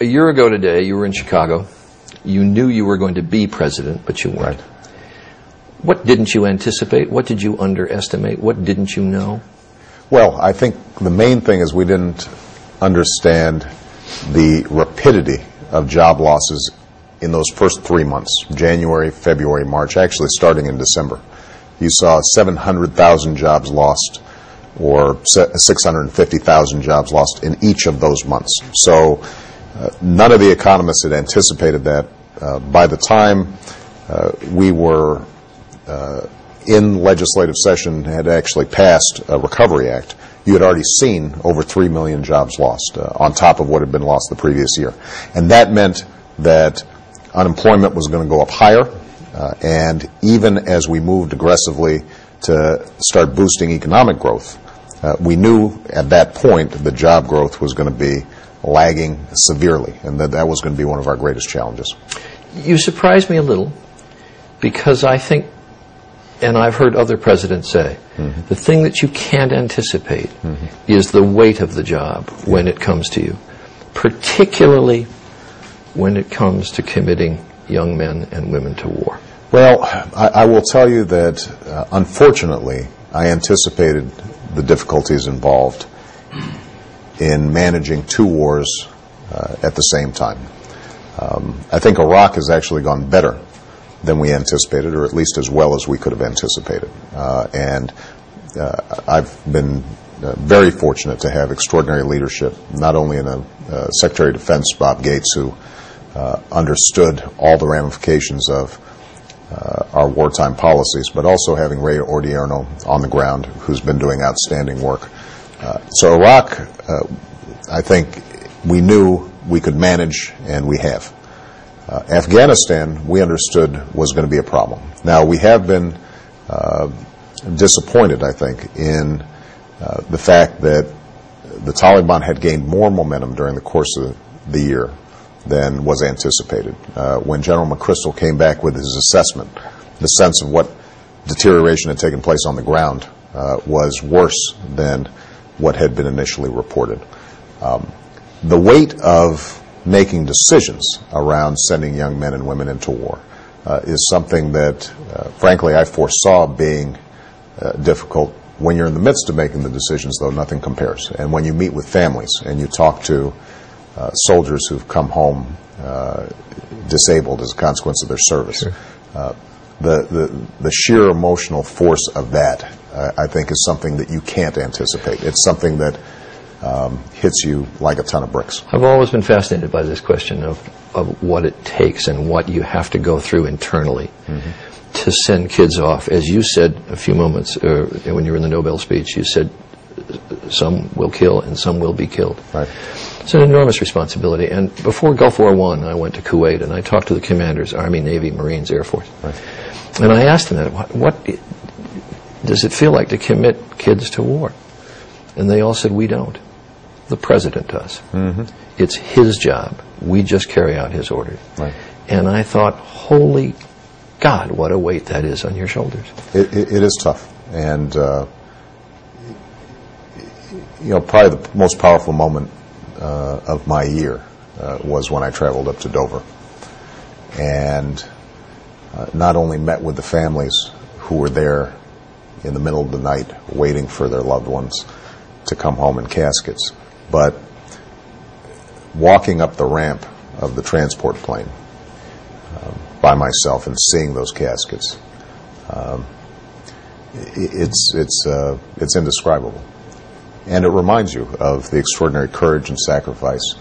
A year ago today, you were in Chicago. You knew you were going to be president, but you weren't. Right. What didn't you anticipate? What did you underestimate? What didn't you know? Well, I think the main thing is we didn't understand the rapidity of job losses in those first 3 months, January, February, March, actually starting in December. You saw 700,000 jobs lost or 650,000 jobs lost in each of those months. So none of the economists had anticipated that. By the time we were in legislative session, had actually passed a Recovery Act, you had already seen over 3 million jobs lost on top of what had been lost the previous year. And that meant that unemployment was going to go up higher, and even as we moved aggressively to start boosting economic growth, we knew at that point that job growth was going to be lagging severely, and that was going to be one of our greatest challenges. You surprised me a little, because I think, and I've heard other presidents say, the thing that you can't anticipate is the weight of the job when it comes to you, particularly when it comes to committing young men and women to war. Well, I will tell you that, unfortunately, I anticipated the difficulties involved in managing 2 wars at the same time. I think Iraq has actually gone better than we anticipated, or at least as well as we could have anticipated. And I've been very fortunate to have extraordinary leadership, not only in a Secretary of Defense, Bob Gates, who understood all the ramifications of our wartime policies, but also having Ray Odierno on the ground, who's been doing outstanding work. So Iraq, I think we knew we could manage, and we have. Afghanistan, we understood was going to be a problem. Now, we have been disappointed, I think, in the fact that the Taliban had gained more momentum during the course of the year than was anticipated. When General McChrystal came back with his assessment, the sense of what deterioration had taken place on the ground was worse than what had been initially reported. The weight of making decisions around sending young men and women into war is something that, frankly, I foresaw being difficult. When you're in the midst of making the decisions, though, nothing compares. And when you meet with families and you talk to soldiers who've come home disabled as a consequence of their service, sure. The sheer emotional force of that, I think, is something that you can't anticipate. It's something that hits you like a ton of bricks. I've always been fascinated by this question of what it takes and what you have to go through internally to send kids off. As you said a few moments when you were in the Nobel speech, you said some will kill and some will be killed. Right. It's an enormous responsibility. And before Gulf War I went to Kuwait and I talked to the commanders, Army, Navy, Marines, Air Force. Right. And I asked them that, what does it feel like to commit kids to war? And they all said, we don't. The president does. It's his job. We just carry out his orders. Right. And I thought, holy God, what a weight that is on your shoulders. It is tough. And, probably the most powerful moment of my year was when I traveled up to Dover. And not only met with the families who were there in the middle of the night waiting for their loved ones to come home in caskets, but walking up the ramp of the transport plane by myself and seeing those caskets, it's indescribable. And it reminds you of the extraordinary courage and sacrifice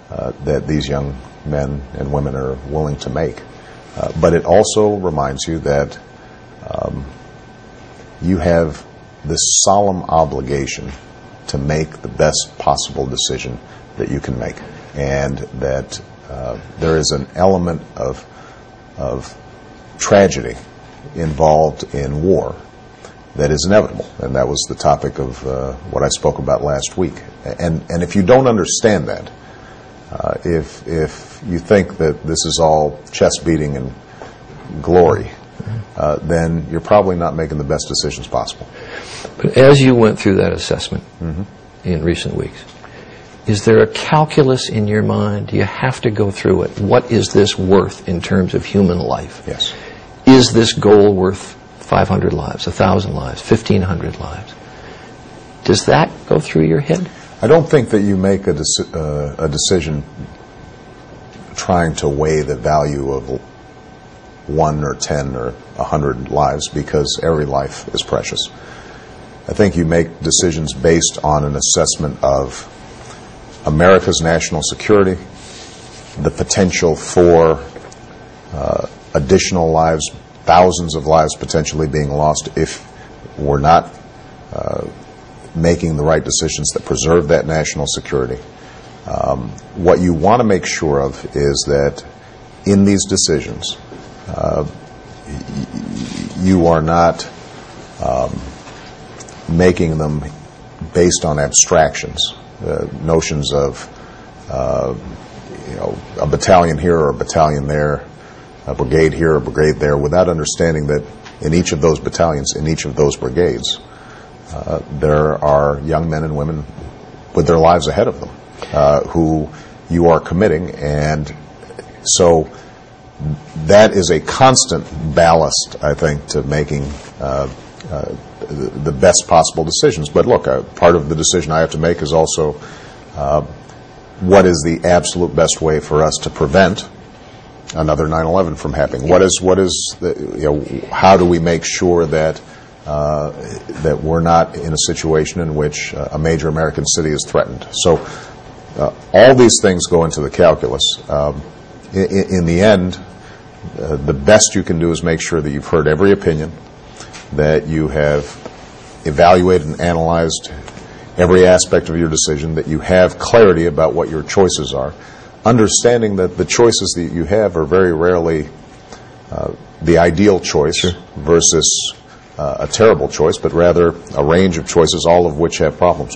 that these young men and women are willing to make. But it also reminds you that you have this solemn obligation to make the best possible decision that you can make, and that there is an element of tragedy involved in war that is inevitable, and that was the topic of what I spoke about last week. And if you don't understand that, if you think that this is all chest beating and glory, then you're probably not making the best decisions possible. But as you went through that assessment in recent weeks, Is there a calculus in your mind? Do you have to go through it? What is this worth in terms of human life? Yes. Is this goal worth 500 lives, 1,000 lives, 1,500 lives? Does that go through your head? I don't think that you make a decision trying to weigh the value of 1 or 10 or 100 lives, because every life is precious. I think you make decisions based on an assessment of America's national security, the potential for additional lives, thousands of lives potentially being lost if we're not making the right decisions that preserve that national security. What you want to make sure of is that in these decisions, you are not making them based on abstractions, notions of a battalion here or a battalion there, a brigade here or a brigade there, without understanding that in each of those battalions, in each of those brigades, there are young men and women with their lives ahead of them who you are committing. And so that is a constant ballast, I think, to making the best possible decisions. But look, part of the decision I have to make is also what is the absolute best way for us to prevent another 9/11 from happening? How do we make sure that that we're not in a situation in which a major American city is threatened? So all these things go into the calculus. In the end, the best you can do is make sure that you've heard every opinion, that you have evaluated and analyzed every aspect of your decision, that you have clarity about what your choices are, understanding that the choices that you have are very rarely the ideal choice versus a terrible choice, but rather a range of choices, all of which have problems with them.